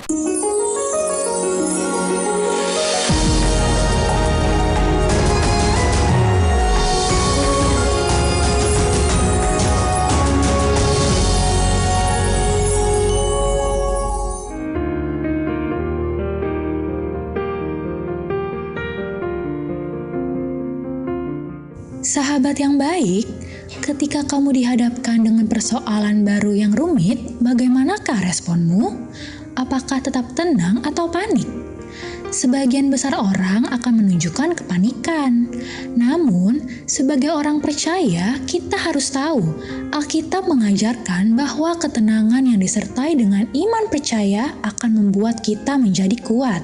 Sahabat yang baik, ketika kamu dihadapkan dengan persoalan baru yang rumit, bagaimanakah responmu? Apakah tetap tenang atau panik? Sebagian besar orang akan menunjukkan kepanikan. Namun, sebagai orang percaya, kita harus tahu, Alkitab mengajarkan bahwa ketenangan yang disertai dengan iman percaya akan membuat kita menjadi kuat.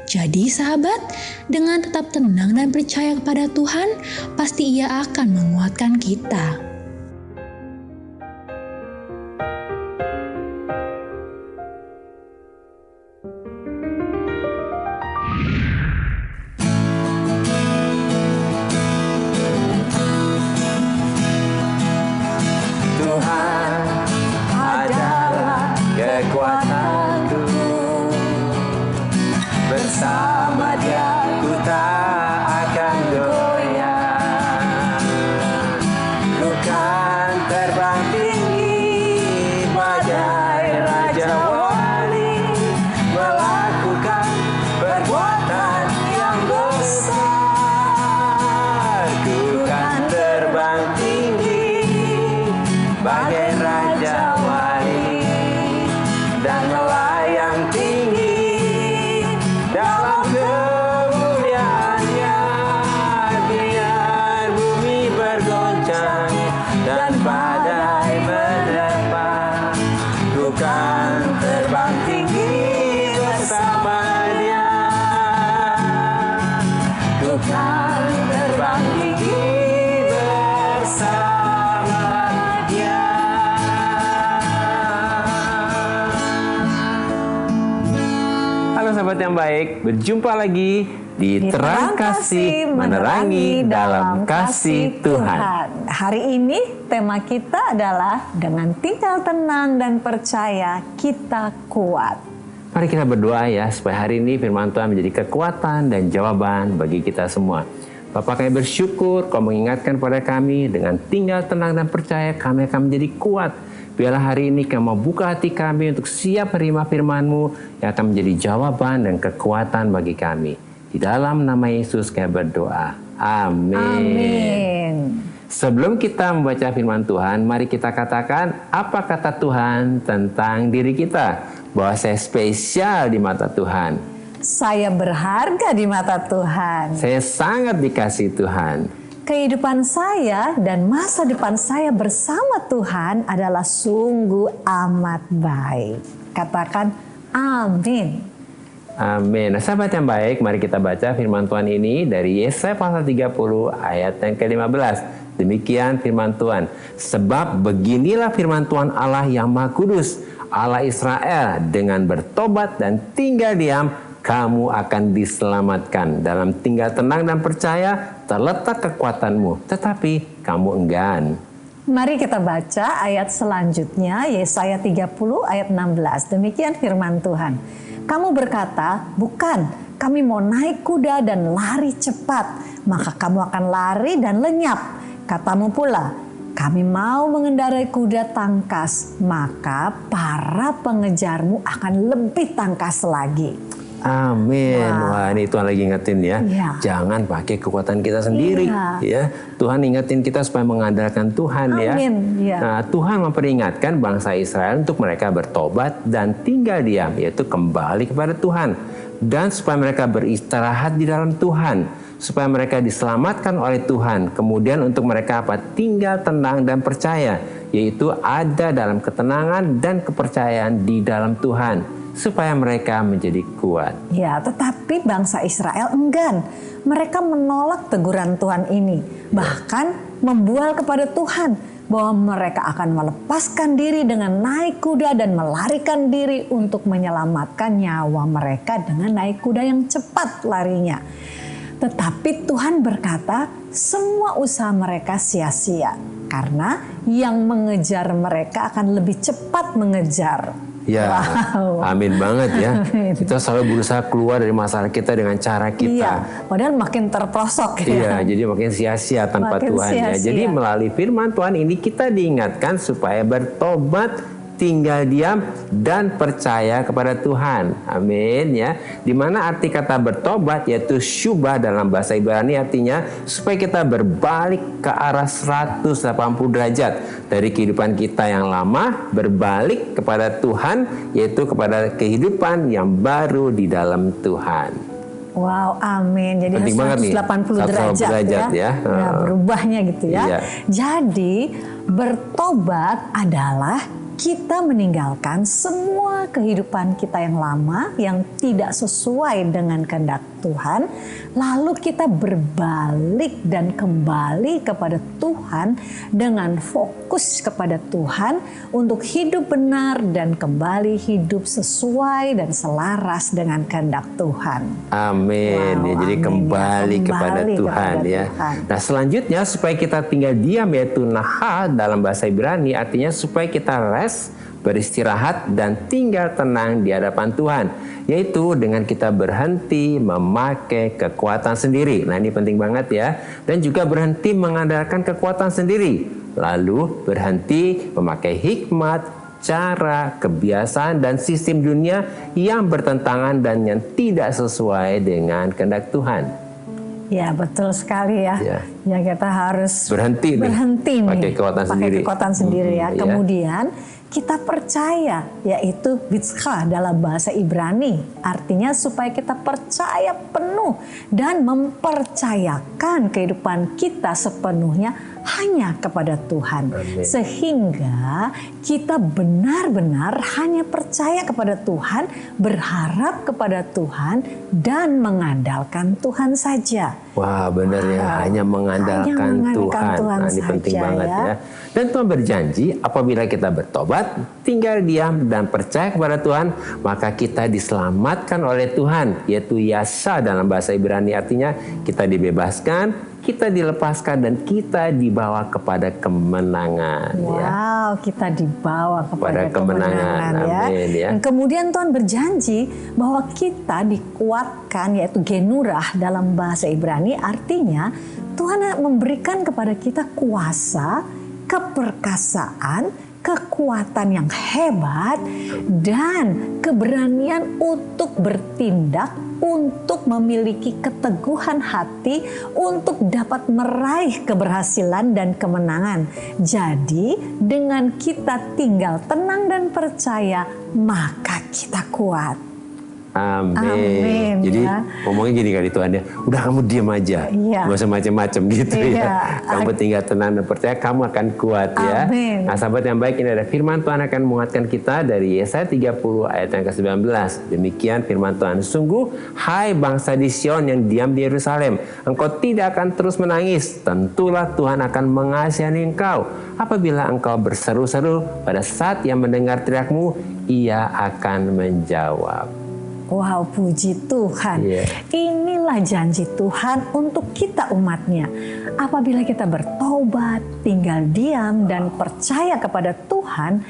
Jadi sahabat, dengan tetap tenang dan percaya kepada Tuhan, pasti Ia akan menguatkan kita. Tuhan adalah kekuatanku. Bersama Dia ku tak akan goyah. Ku kan terbang tinggi bagai Raja Wali, melakukan perbuatan yang besar. Ku kan terbang tinggi bagai Raja Wali dan melayang tinggi dalam kemuliaannya. Biar bumi bergoncang dan badai menerpa, ku kan terbang tinggi bersama Dia. Ku kan terbang tinggi bersama Dia. Halo sahabat yang baik, berjumpa lagi di Terang Kasih Menerangi dalam Kasih Tuhan. Hari ini tema kita adalah dengan tinggal tenang dan percaya kita kuat. Mari kita berdoa ya, supaya hari ini firman Tuhan menjadi kekuatan dan jawaban bagi kita semua. Bapa, kami bersyukur Kau mengingatkan pada kami dengan tinggal tenang dan percaya kami akan menjadi kuat. Biarlah hari ini Kau membuka hati kami untuk siap menerima firman-Mu yang akan menjadi jawaban dan kekuatan bagi kami. Di dalam nama Yesus kami berdoa. Amin. Amin. Sebelum kita membaca firman Tuhan, mari kita katakan apa kata Tuhan tentang diri kita. Bahwa saya spesial di mata Tuhan. Saya berharga di mata Tuhan. Saya sangat dikasihi Tuhan. Kehidupan saya dan masa depan saya bersama Tuhan adalah sungguh amat baik. Katakan amin. Amin. Nah, sahabat yang baik, mari kita baca firman Tuhan ini dari Yesaya pasal 30 ayat yang ke-15. Demikian firman Tuhan. Sebab beginilah firman Tuhan Allah yang Maha Kudus, Allah Israel, dengan bertobat dan tinggal diam, kamu akan diselamatkan. Dalam tinggal tenang dan percaya terletak kekuatanmu, tetapi kamu enggan. Mari kita baca ayat selanjutnya, Yesaya 30 ayat 16. Demikian firman Tuhan. Kamu berkata, bukan, kami mau naik kuda dan lari cepat, maka kamu akan lari dan lenyap. Katamu pula, kami mau mengendarai kuda tangkas, maka para pengejarmu akan lebih tangkas lagi. Amin. Wah, ini Tuhan lagi ingetin ya. Jangan pakai kekuatan kita sendiri. Ya, Tuhan ingetin kita supaya mengandalkan Tuhan. Amin. Ya. Nah, Tuhan memperingatkan bangsa Israel untuk mereka bertobat dan tinggal diam, yaitu kembali kepada Tuhan. Dan supaya mereka beristirahat di dalam Tuhan, supaya mereka diselamatkan oleh Tuhan. Kemudian untuk mereka tinggal tenang dan percaya, yaitu ada dalam ketenangan dan kepercayaan di dalam Tuhan, supaya mereka menjadi kuat. Ya, tetapi bangsa Israel enggan. Mereka menolak teguran Tuhan ini. Bahkan membual kepada Tuhan bahwa mereka akan melepaskan diri dengan naik kuda dan melarikan diri untuk menyelamatkan nyawa mereka dengan naik kuda yang cepat larinya. Tetapi Tuhan berkata, semua usaha mereka sia-sia. Karena yang mengejar mereka akan lebih cepat mengejar. Ya, Wow. amin banget ya. Amin. Kita selalu berusaha keluar dari masalah kita dengan cara kita. Iya, padahal makin terprosok Iya, ya. jadi makin sia-sia tanpa Makin Tuhan ya. sia-sia. Jadi melalui firman Tuhan ini kita diingatkan supaya bertobat, tinggal diam dan percaya kepada Tuhan. Amin ya. Di mana arti kata bertobat yaitu syubah dalam bahasa Ibrani artinya supaya kita berbalik ke arah 180 derajat dari kehidupan kita yang lama berbalik kepada Tuhan, yaitu kepada kehidupan yang baru di dalam Tuhan. Wow, amin. Jadi Penting banget nih, 180 derajat 180 derajat ya. Ya, berubahnya gitu ya. Iya. Jadi bertobat adalah kita meninggalkan semua kehidupan kita yang lama yang tidak sesuai dengan kehendak Tuhan, lalu kita berbalik dan kembali kepada Tuhan dengan fokus kepada Tuhan untuk hidup benar dan kembali hidup sesuai dan selaras dengan kehendak Tuhan. Amin. Wow, Ya, jadi amin, kembali ya. kepada Kembali Tuhan kepada ya. Tuhan. Nah, selanjutnya supaya kita tinggal diam yaitu naha dalam bahasa Ibrani artinya supaya kita rest, beristirahat dan tinggal tenang di hadapan Tuhan, yaitu dengan kita berhenti memakai kekuatan sendiri. Nah, ini penting banget ya. Dan juga berhenti mengandalkan kekuatan sendiri. Lalu berhenti memakai hikmat, cara, kebiasaan, dan sistem dunia yang bertentangan dan yang tidak sesuai dengan kehendak Tuhan. Ya, betul sekali ya. Ya. Ya, kita harus Berhenti nih, nih, pakai kekuatan sendiri. kekuatan sendiri ya. Ya. Kemudian kita percaya, yaitu bitzcha dalam bahasa Ibrani. Artinya supaya kita percaya penuh dan mempercayakan kehidupan kita sepenuhnya hanya kepada Tuhan. Amin. Sehingga kita benar-benar hanya percaya kepada Tuhan, berharap kepada Tuhan, dan mengandalkan Tuhan saja. Wah, benar ya, hanya mengandalkan Tuhan. Nah, ini penting saja, banget ya. Dan Tuhan berjanji apabila kita bertobat, tinggal diam dan percaya kepada Tuhan, maka kita diselamatkan oleh Tuhan, yaitu yasha dalam bahasa Ibrani artinya kita dibebaskan, kita dilepaskan dan kita dibawa kepada kemenangan. Ya. Wow, kita dibawa kepada kemenangan ya. Amin, ya. Dan kemudian Tuhan berjanji bahwa kita dikuatkan, yaitu genurah dalam bahasa Ibrani, artinya Tuhan memberikan kepada kita kuasa, keperkasaan, kekuatan yang hebat, dan keberanian untuk bertindak, untuk memiliki keteguhan hati, untuk dapat meraih keberhasilan dan kemenangan. Jadi, dengan kita tinggal tenang dan percaya, maka kita kuat. Amin. Amin, Jadi ya. ngomongnya gini kali Tuhan ya, udah kamu diam aja, Iya. gak usah macam-macam gitu Iya. ya. Kamu tinggal tenang dan percaya, kamu akan kuat ya. Amin. Nah, sahabat yang baik, ini ada firman Tuhan akan menguatkan kita dari Yesaya 30 ayat yang ke-19. Demikian firman Tuhan, sungguh hai bangsa di Sion yang diam di Yerusalem, engkau tidak akan terus menangis, tentulah Tuhan akan mengasihani engkau. Apabila engkau berseru-seru pada saat yang mendengar teriakmu, ia akan menjawab. Wow, puji Tuhan. Iya. Inilah janji Tuhan untuk kita umatnya. Apabila kita bertobat, tinggal diam dan percaya kepada Tuhan,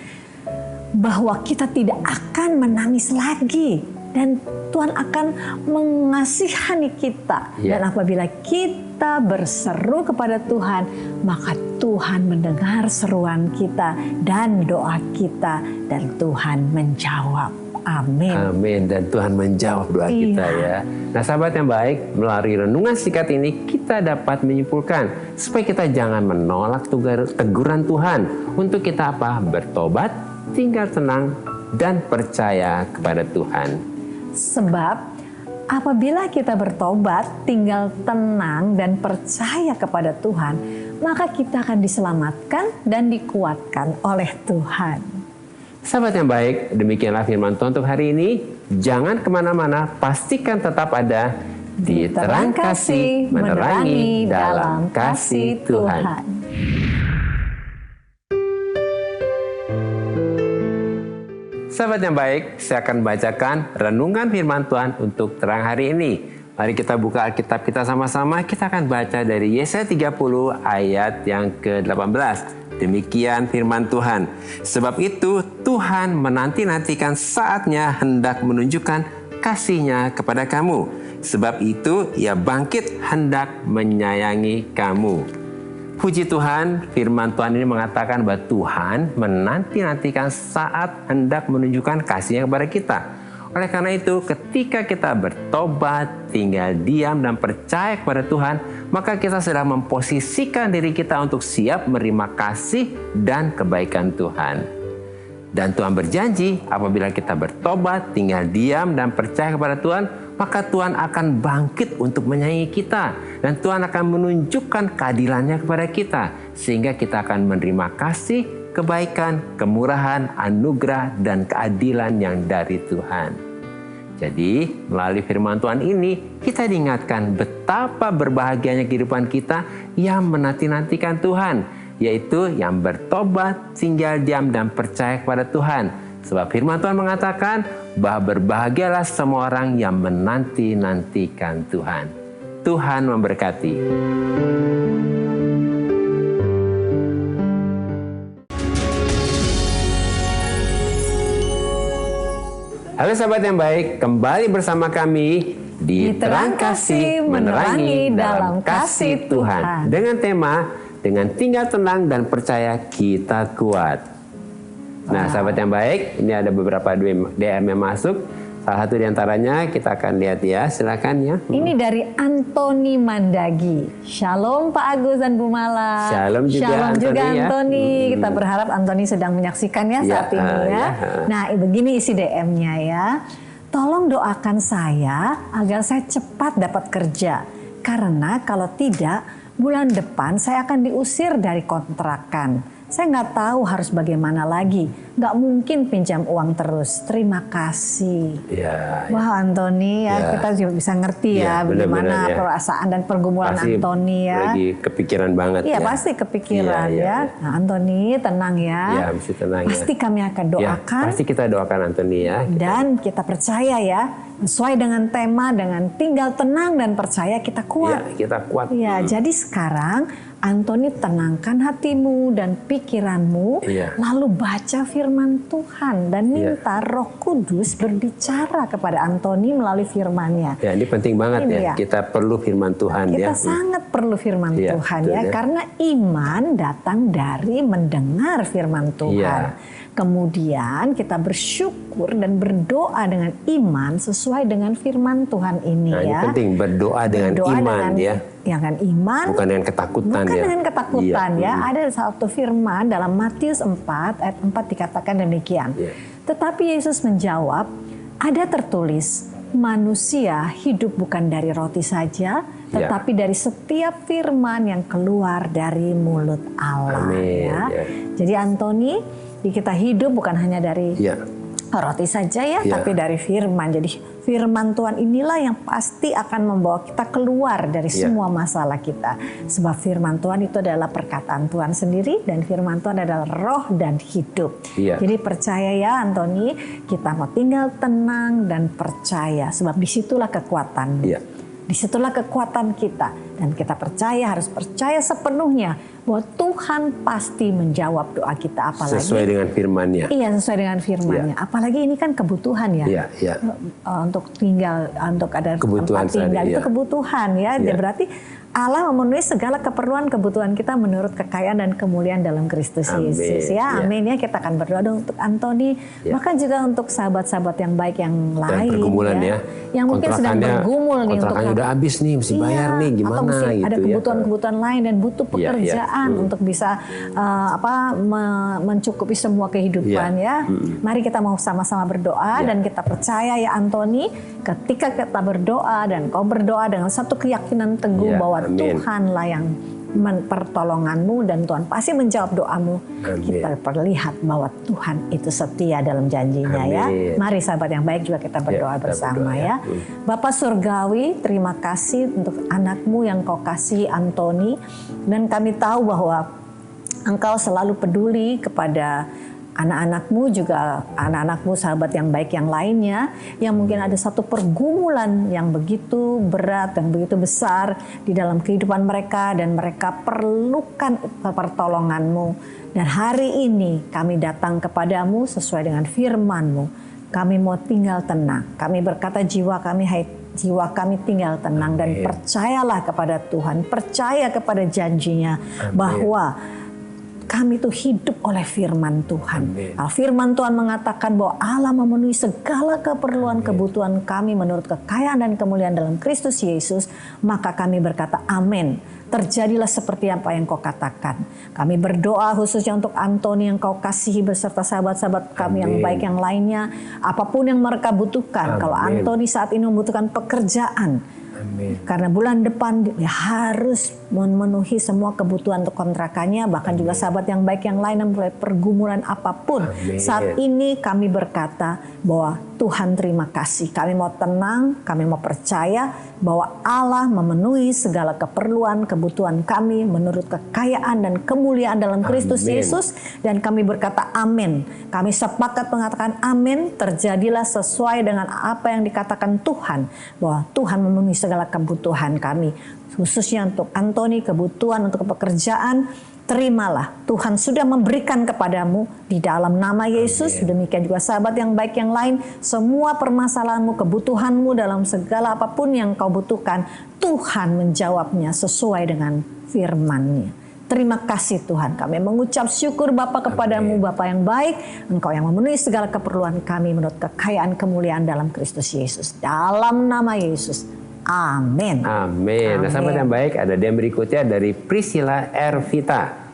bahwa kita tidak akan menangis lagi. Dan Tuhan akan mengasihani kita. Iya. Dan apabila kita berseru kepada Tuhan, maka Tuhan mendengar seruan kita dan doa kita. Dan Tuhan menjawab. Amin. Amin. Dan Tuhan menjawab doa Iya. kita ya. Nah, sahabat yang baik, melalui renungan singkat ini kita dapat menyimpulkan supaya kita jangan menolak teguran Tuhan. Untuk kita apa? Bertobat, tinggal tenang, dan percaya kepada Tuhan. Sebab apabila kita bertobat, tinggal tenang dan percaya kepada Tuhan, maka kita akan diselamatkan dan dikuatkan oleh Tuhan. Sahabat yang baik, demikianlah firman Tuhan untuk hari ini. Jangan kemana-mana, pastikan tetap ada di terang kasih, menerangi dalam kasih Tuhan. Sahabat yang baik, saya akan bacakan renungan firman Tuhan untuk terang hari ini. Mari kita buka Alkitab kita sama-sama. Kita akan baca dari Yesaya 30 ayat yang ke-18. Demikian firman Tuhan. Sebab itu Tuhan menanti-nantikan saatnya hendak menunjukkan kasih-Nya kepada kamu. Sebab itu Ia bangkit hendak menyayangi kamu. Puji Tuhan, firman Tuhan ini mengatakan bahwa Tuhan menanti-nantikan saat hendak menunjukkan kasih-Nya kepada kita. Oleh karena itu, ketika kita bertobat, tinggal diam dan percaya kepada Tuhan, maka kita sedang memposisikan diri kita untuk siap menerima kasih dan kebaikan Tuhan. Dan Tuhan berjanji, apabila kita bertobat, tinggal diam dan percaya kepada Tuhan, maka Tuhan akan bangkit untuk menyayangi kita. Dan Tuhan akan menunjukkan keadilannya kepada kita, sehingga kita akan menerima kasih, kebaikan, kemurahan, anugerah, dan keadilan yang dari Tuhan. Jadi, melalui firman Tuhan ini, kita diingatkan betapa berbahagianya kehidupan kita yang menanti-nantikan Tuhan, yaitu yang bertobat, tinggal diam, dan percaya kepada Tuhan. Sebab firman Tuhan mengatakan bahwa berbahagialah semua orang yang menanti-nantikan Tuhan. Tuhan memberkati. Halo sahabat yang baik, kembali bersama kami di Terang Kasih Menerangi dalam Kasih Tuhan. Dengan tema, dengan tinggal tenang dan percaya kita kuat. Nah sahabat yang baik, ini ada beberapa DM yang masuk. Salah satu diantaranya kita akan lihat ya, silakan ya. Ini dari Antoni Mandagi. Shalom Pak Agus dan Bu Mala. Shalom juga Antoni. Ya. Kita berharap Antoni sedang menyaksikan ya saat ini ya. Nah begini isi DM-nya ya. Tolong doakan saya agar saya cepat dapat kerja. Karena kalau tidak, bulan depan saya akan diusir dari kontrakan. Saya nggak tahu harus bagaimana lagi. Nggak mungkin pinjam uang terus. Terima kasih. Ya, Wah Antoni ya, kita juga bisa ngerti ya bagaimana perasaan dan pergumulan pasti Antoni ya. Lagi kepikiran banget. Iya pasti kepikiran ya. Nah Antoni tenang ya. Iya mesti tenang. Pasti kami akan doakan. Pasti kita doakan Antoni ya. Dan kita percaya ya, sesuai dengan tema, dengan tinggal tenang dan percaya kita kuat. Iya kita kuat. Ya jadi sekarang Antoni tenangkan hatimu dan pikiranmu, lalu baca firman Tuhan dan minta Roh Kudus berbicara kepada Antoni melalui firman-Nya. Ya, ini penting banget ya. Kita perlu firman Tuhan kita sangat perlu firman Tuhan ya, karena iman datang dari mendengar firman Tuhan. Kemudian kita bersyukur dan berdoa dengan iman sesuai dengan firman Tuhan ini ya. Ini penting berdoa dengan iman ya. Ya kan iman. Bukan dengan ketakutan bukan dengan ketakutan ya. Ada satu firman dalam Matius 4 ayat 4 dikatakan demikian. Tetapi Yesus menjawab, ada tertulis, manusia hidup bukan dari roti saja, tetapi dari setiap firman yang keluar dari mulut Allah. Amin. Ya. Jadi Antoni, kita hidup bukan hanya dari roti saja ya, tapi dari firman. Jadi firman Tuhan inilah yang pasti akan membawa kita keluar dari semua masalah kita. Sebab firman Tuhan itu adalah perkataan Tuhan sendiri, dan firman Tuhan adalah roh dan hidup. Jadi percaya ya Antoni, kita mau tinggal tenang dan percaya. Sebab disitulah kekuatan. Disitulah kekuatan kita. Dan kita percaya, harus percaya sepenuhnya bahwa Tuhan pasti menjawab doa kita. Apalagi sesuai dengan firman-Nya. Iya, sesuai dengan firman-Nya. Apalagi ini kan kebutuhan ya. Untuk tinggal, untuk ada kebutuhan tempat tinggal itu kebutuhan ya. Berarti Allah memenuhi segala kebutuhan kita menurut kekayaan dan kemuliaan dalam Kristus Yesus ya. Amin ya. Kita akan berdoa untuk Antoni, maka juga untuk sahabat-sahabat yang baik yang lain pergumulan ya. Yang mungkin sedang bergumul nih untuk udah habis nih, mesti bayar nih, gimana atau mesti gitu ada kebutuhan-kebutuhan lain dan butuh pekerjaan untuk bisa mencukupi semua kehidupan ya. Mari kita mau sama-sama berdoa dan kita percaya ya Antoni, ketika kita berdoa dan kau berdoa dengan satu keyakinan teguh bahwa Tuhanlah yang pertolonganmu dan Tuhan pasti menjawab doamu. Kita perlihat bahwa Tuhan itu setia dalam janjinya ya. Mari sahabat yang baik juga kita berdoa bersama ya. Bapak Surgawi, terima kasih untuk anakmu yang kau kasih Antoni, dan kami tahu bahwa Engkau selalu peduli kepada anak-anakmu juga, anak-anakmu sahabat yang baik yang lainnya, yang mungkin ada satu pergumulan yang begitu berat, yang begitu besar di dalam kehidupan mereka, dan mereka perlukan pertolonganmu. Dan hari ini kami datang kepadamu sesuai dengan firman-Mu. Kami mau tinggal tenang. Kami berkata jiwa kami tinggal tenang. Dan percayalah kepada Tuhan, percaya kepada janjinya. Bahwa kami itu hidup oleh firman Tuhan. Firman Tuhan mengatakan bahwa Allah memenuhi segala keperluan kebutuhan kami menurut kekayaan dan kemuliaan dalam Kristus Yesus. Maka kami berkata amin. Terjadilah seperti apa yang kau katakan. Kami berdoa khususnya untuk Antoni yang kau kasihi beserta sahabat-sahabat kami yang baik yang lainnya. Apapun yang mereka butuhkan. Kalau Antoni saat ini membutuhkan pekerjaan. Karena bulan depan dia harus memenuhi semua kebutuhan untuk kontrakannya, bahkan juga sahabat yang baik yang lain yang mulai pergumulan apapun. Saat ini kami berkata bahwa Tuhan terima kasih. Kami mau tenang, kami mau percaya bahwa Allah memenuhi segala keperluan, kebutuhan kami menurut kekayaan dan kemuliaan dalam Kristus Yesus. Dan kami berkata amin. Kami sepakat mengatakan amin. Terjadilah sesuai dengan apa yang dikatakan Tuhan. Bahwa Tuhan memenuhi segala kebutuhan kami. Khususnya untuk Antoni, kebutuhan untuk pekerjaan. Terimalah, Tuhan sudah memberikan kepadamu di dalam nama Yesus. Demikian juga sahabat yang baik yang lain, semua permasalahanmu, kebutuhanmu dalam segala apapun yang kau butuhkan, Tuhan menjawabnya sesuai dengan firman-Nya. Terima kasih Tuhan, kami mengucap syukur Bapa kepadamu, Bapa yang baik, Engkau yang memenuhi segala keperluan kami menurut kekayaan kemuliaan dalam Kristus Yesus. Dalam nama Yesus, amin. Amin. Nah, sahabat yang baik, ada DM berikutnya dari Priscilla Ervita.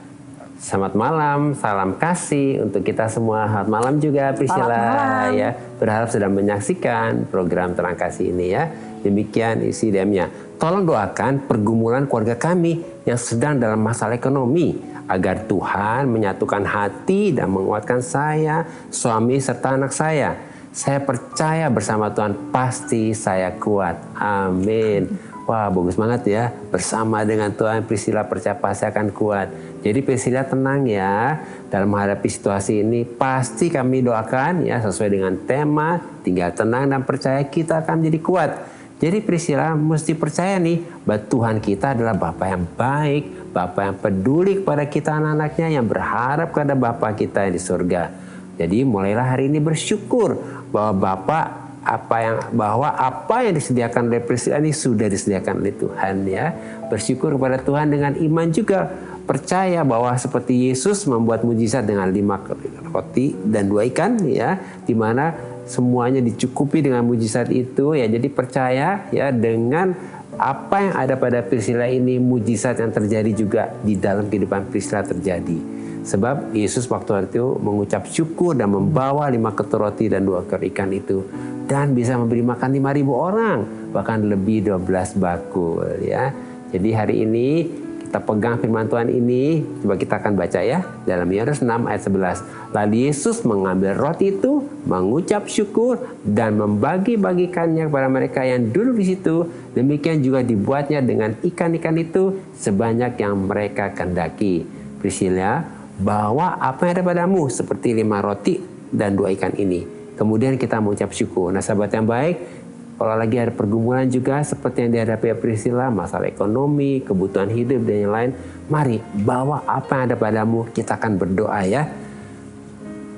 Selamat malam, salam kasih untuk kita semua. Selamat malam juga Priscilla. Ya, berharap sudah menyaksikan program Terang Kasih ini ya. Demikian isi DM-nya. Tolong doakan pergumulan keluarga kami yang sedang dalam masalah ekonomi, agar Tuhan menyatukan hati dan menguatkan saya, suami serta anak saya. Saya percaya bersama Tuhan pasti saya kuat. Amin. Wah, bagus banget ya. Bersama dengan Tuhan, Priscilla percaya pasti akan kuat. Jadi Priscilla tenang ya. Dalam menghadapi situasi ini pasti kami doakan ya sesuai dengan tema tinggal tenang dan percaya kita akan menjadi kuat. Jadi Priscilla mesti percaya nih bahwa Tuhan kita adalah Bapa yang baik, Bapa yang peduli kepada kita anak-anaknya, yang berharap kepada Bapa kita yang di surga. Jadi mulailah hari ini bersyukur bahwa bahwa apa yang disediakan oleh Priscilla ini sudah disediakan oleh Tuhan ya. Bersyukur kepada Tuhan dengan iman juga. Percaya bahwa seperti Yesus membuat mujizat dengan 5 roti dan 2 ikan ya, di mana semuanya dicukupi dengan mujizat itu ya. Jadi percaya ya dengan apa yang ada pada Priscilla ini, mujizat yang terjadi juga di dalam kehidupan Priscilla terjadi. Sebab Yesus waktu itu mengucap syukur dan membawa 5 ketur roti dan 2 ekor ikan itu, dan bisa memberi makan 5.000 orang, bahkan lebih 12 bakul ya. Jadi hari ini kita pegang firman Tuhan ini, coba kita akan baca ya dalam Yohanes 6 ayat 11. Lalu Yesus mengambil roti itu, mengucap syukur dan membagi-bagikannya kepada mereka yang duduk di situ. Demikian juga dibuatnya dengan ikan-ikan itu sebanyak yang mereka kehendaki. Priscilla, bawa apa yang ada padamu seperti 5 roti dan 2 ikan ini. Kemudian kita mengucap syukur. Nah sahabat yang baik, kalau lagi ada pergumulan juga seperti yang dihadapi Priscilla, masalah ekonomi, kebutuhan hidup dan yang lain, mari bawa apa yang ada padamu, kita akan berdoa ya.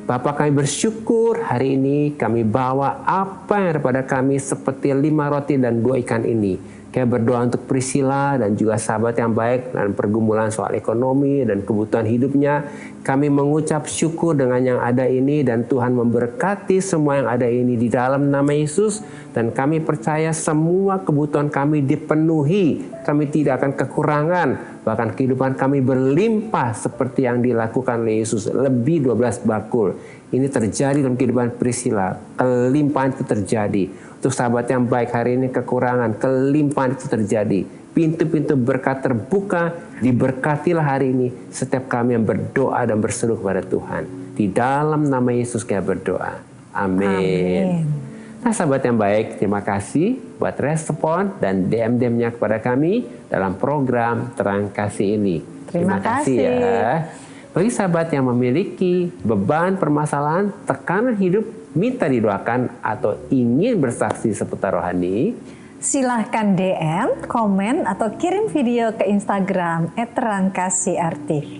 Bapa, kami bersyukur hari ini kami bawa apa yang ada pada kami seperti 5 roti dan 2 ikan ini. Kami berdoa untuk Priscilla dan juga sahabat yang baik dan pergumulan soal ekonomi dan kebutuhan hidupnya. Kami mengucap syukur dengan yang ada ini dan Tuhan memberkati semua yang ada ini di dalam nama Yesus. Dan kami percaya semua kebutuhan kami dipenuhi. Kami tidak akan kekurangan. Bahkan kehidupan kami berlimpah seperti yang dilakukan oleh Yesus. Lebih 12 bakul. Ini terjadi dalam kehidupan Priscilla. Kelimpahan itu terjadi. Untuk sahabat yang baik hari ini kekurangan, kelimpahan itu terjadi. Pintu-pintu berkat terbuka, diberkatilah hari ini setiap kami yang berdoa dan berseru kepada Tuhan. Di dalam nama Yesus kami berdoa. Amin. Nah sahabat yang baik, terima kasih buat respon dan DM-DM-nya kepada kami dalam program Terang Kasih ini. Terima kasih ya. Bagi sahabat yang memiliki beban, permasalahan, tekanan hidup, minta didoakan atau ingin bersaksi seputar rohani, silahkan DM, komen, atau kirim video ke Instagram @terangkasih_rtv.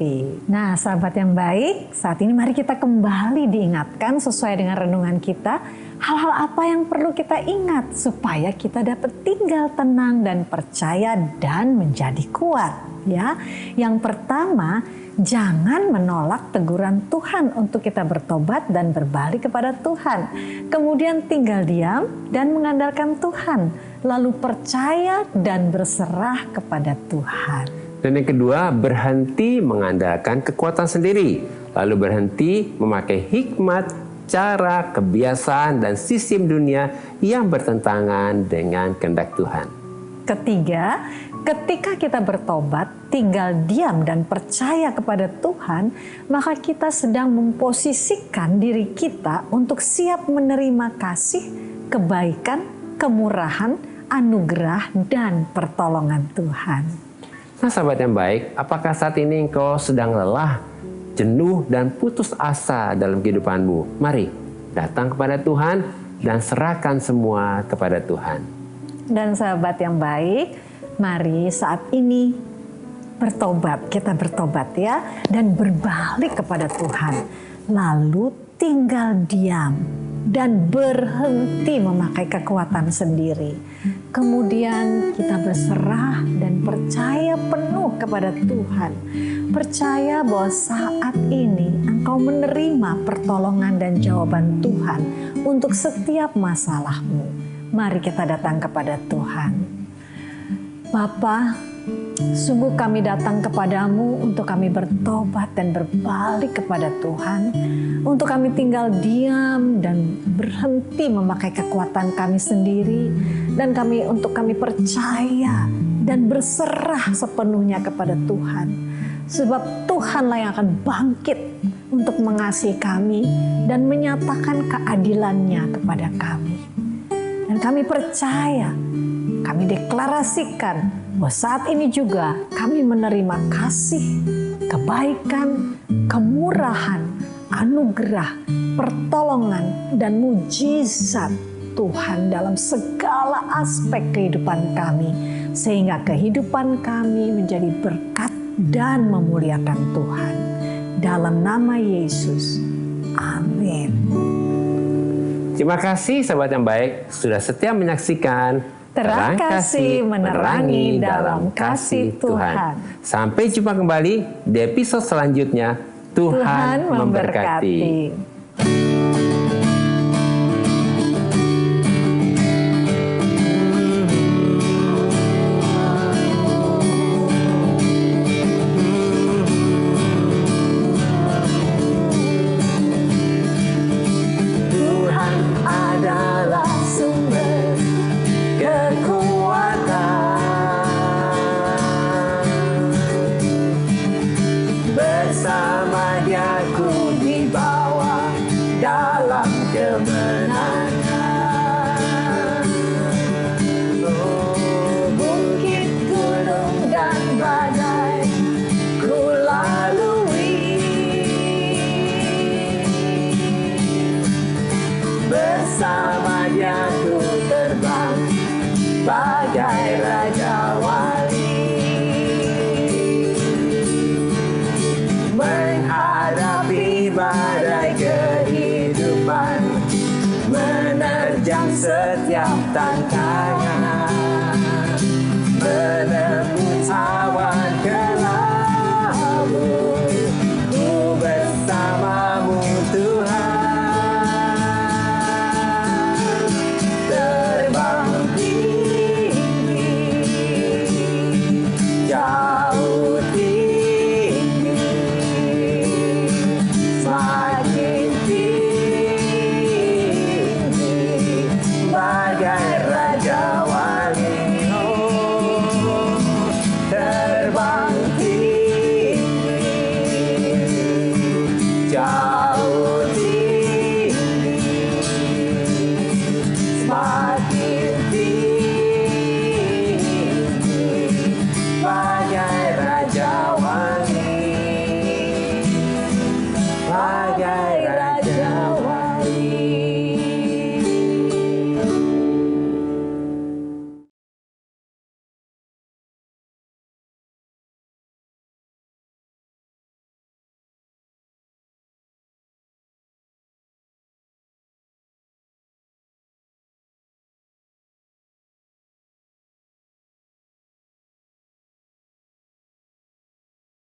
Nah, sahabat yang baik, saat ini mari kita kembali diingatkan sesuai dengan renungan kita, hal-hal apa yang perlu kita ingat supaya kita dapat tinggal tenang dan percaya dan menjadi kuat. Ya, yang pertama, jangan menolak teguran Tuhan untuk kita bertobat dan berbalik kepada Tuhan. Kemudian tinggal diam dan mengandalkan Tuhan. Lalu percaya dan berserah kepada Tuhan. Dan yang kedua, berhenti mengandalkan kekuatan sendiri. Lalu berhenti memakai hikmat, cara, kebiasaan, dan sistem dunia yang bertentangan dengan kehendak Tuhan. Ketiga, ketika kita bertobat, tinggal diam dan percaya kepada Tuhan, maka kita sedang memposisikan diri kita untuk siap menerima kasih, kebaikan, kemurahan, anugerah, dan pertolongan Tuhan. Nah, sahabat yang baik, apakah saat ini engkau sedang lelah, jenuh, dan putus asa dalam kehidupanmu? Mari datang kepada Tuhan dan serahkan semua kepada Tuhan. Dan sahabat yang baik, mari saat ini bertobat, kita bertobat ya, dan berbalik kepada Tuhan. Lalu tinggal diam dan berhenti memakai kekuatan sendiri. Kemudian kita berserah dan percaya penuh kepada Tuhan. Percaya bahwa saat ini engkau menerima pertolongan dan jawaban Tuhan untuk setiap masalahmu. Mari kita datang kepada Tuhan. Bapa, sungguh kami datang kepadamu untuk kami bertobat dan berbalik kepada Tuhan. Untuk kami tinggal diam dan berhenti memakai kekuatan kami sendiri. Dan untuk kami percaya dan berserah sepenuhnya kepada Tuhan. Sebab Tuhanlah yang akan bangkit untuk mengasihi kami dan menyatakan keadilannya kepada kami. Dan kami percaya, kami deklarasikan bahwa saat ini juga kami menerima kasih, kebaikan, kemurahan, anugerah, pertolongan, dan mujizat Tuhan dalam segala aspek kehidupan kami. Sehingga kehidupan kami menjadi berkat dan memuliakan Tuhan. Dalam nama Yesus, amin. Terima kasih sahabat yang baik, sudah setia menyaksikan Terang Kasih menerangi dalam kasih Tuhan. Sampai jumpa kembali di episode selanjutnya. Tuhan memberkati. Bersama Dia ku dibawa dalam kemenangan. Oh, bukit, gunung, dan badai ku lalui. Bersama Dia ku terbang bagai Raja Wali. Menghadapi badai kehidupan, menerjang setiap tantangan.